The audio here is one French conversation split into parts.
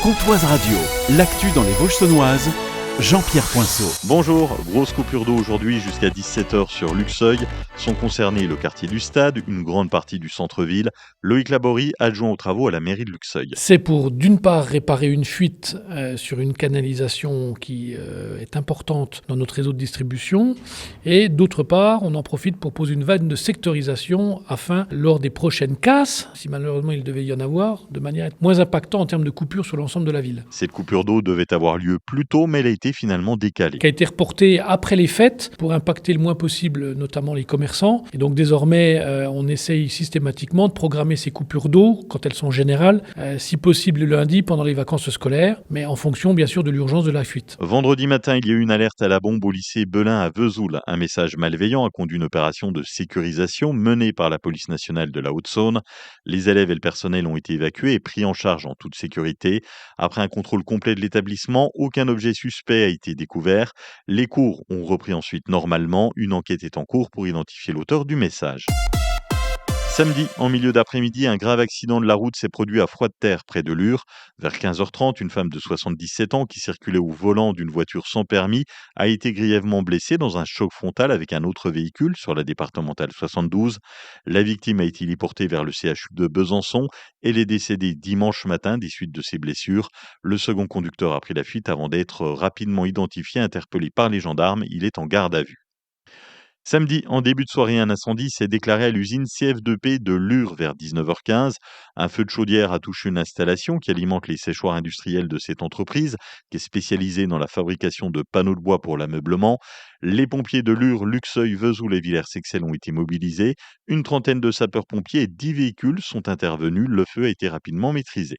Comtoise Radio, l'actu dans les Vosges saunoises, Jean-Pierre Poinceau. Bonjour, grosse coupure d'eau aujourd'hui jusqu'à 17h sur Luxeuil. Sont concernés le quartier du Stade, une grande partie du centre-ville. Loïc Laborie, adjoint aux travaux à la mairie de Luxeuil. C'est pour d'une part réparer une fuite sur une canalisation qui est importante dans notre réseau de distribution et d'autre part on en profite pour poser une vanne de sectorisation afin lors des prochaines casses, si malheureusement il devait y en avoir, de manière à être moins impactant en termes de coupure sur l'ensemble de la ville. Cette coupure d'eau devait avoir lieu plus tôt mais elle a été finalement décalée. Qui a été reportée après les fêtes pour impacter le moins possible notamment les commerçants. Et donc désormais on essaye systématiquement de programmer ces coupures d'eau quand elles sont générales, si possible le lundi pendant les vacances scolaires, mais en fonction bien sûr de l'urgence de la fuite. Vendredi matin, il y a eu une alerte à la bombe au lycée Belin à Vesoul. Un message malveillant a conduit une opération de sécurisation menée par la police nationale de la Haute-Saône. Les élèves et le personnel ont été évacués et pris en charge en toute sécurité. Après un contrôle complet de l'établissement, aucun objet suspect a été découvert. Les cours ont repris ensuite normalement. Une enquête est en cours pour identifier l'auteur du message. Samedi, en milieu d'après-midi, un grave accident de la route s'est produit à Froide-Terre, près de Lure. Vers 15h30, une femme de 77 ans qui circulait au volant d'une voiture sans permis a été grièvement blessée dans un choc frontal avec un autre véhicule sur la départementale 72. La victime a été héliportée vers le CHU de Besançon. Elle est décédée dimanche matin des suites de ses blessures. Le second conducteur a pris la fuite avant d'être rapidement identifié, interpellé par les gendarmes. Il est en garde à vue. Samedi, en début de soirée, un incendie s'est déclaré à l'usine CF2P de Lure vers 19h15. Un feu de chaudière a touché une installation qui alimente les séchoirs industriels de cette entreprise, qui est spécialisée dans la fabrication de panneaux de bois pour l'ameublement. Les pompiers de Lure, Luxeuil, Vesoul et Villers-Sexel ont été mobilisés. Une trentaine de sapeurs-pompiers et 10 véhicules sont intervenus. Le feu a été rapidement maîtrisé.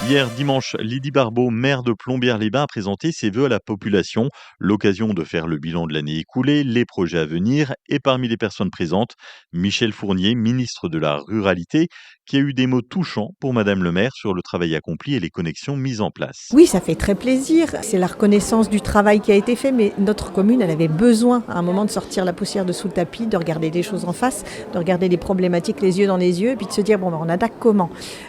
Hier dimanche, Lydie Barbeau, maire de Plombières-les-Bains, a présenté ses vœux à la population, l'occasion de faire le bilan de l'année écoulée, les projets à venir et parmi les personnes présentes, Michel Fournier, ministre de la Ruralité, qui a eu des mots touchants pour Madame le maire sur le travail accompli et les connexions mises en place. Oui, ça fait très plaisir. C'est la reconnaissance du travail qui a été fait, mais notre commune, elle avait besoin à un moment de sortir la poussière de sous le tapis, de regarder les choses en face, de regarder les problématiques les yeux dans les yeux et puis de se dire, bon, on attaque comment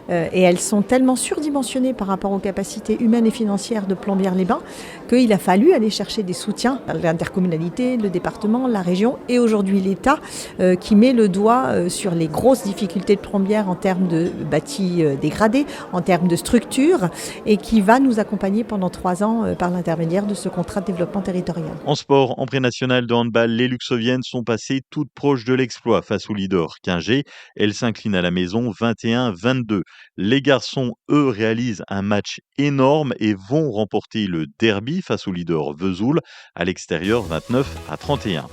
et elles sont tellement surdimensionnées par rapport aux capacités humaines et financières de Plombières-les-Bains qu'il a fallu aller chercher des soutiens à l'intercommunalité, le département, la région et aujourd'hui l'État qui met le doigt sur les grosses difficultés de Plombières en termes de bâtis dégradés, en termes de structure et qui va nous accompagner pendant 3 ans par l'intermédiaire de ce contrat de développement territorial. En sport, en pré-national de handball, les Luxeuviennes sont passées toutes proches de l'exploit face au leader Quingé. Elles s'inclinent à la maison 21-22. Les garçons, eux, réalisent un match énorme et vont remporter le derby face au leader Vesoul à l'extérieur 29-31.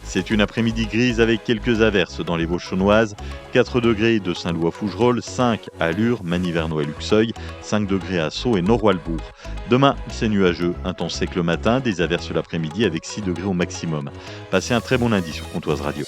C'est une après-midi grise avec quelques averses dans les Vosges saunoises. 4 degrés de Saint-Loup à Fougerolles, 5 à Lure, Magny-Vernois et Luxeuil, 5 degrés à Sceaux et Nord-Walbourg. Demain, c'est nuageux, un temps sec le matin, des averses l'après-midi avec 6 degrés au maximum. Passez un très bon lundi sur Comtoise Radio.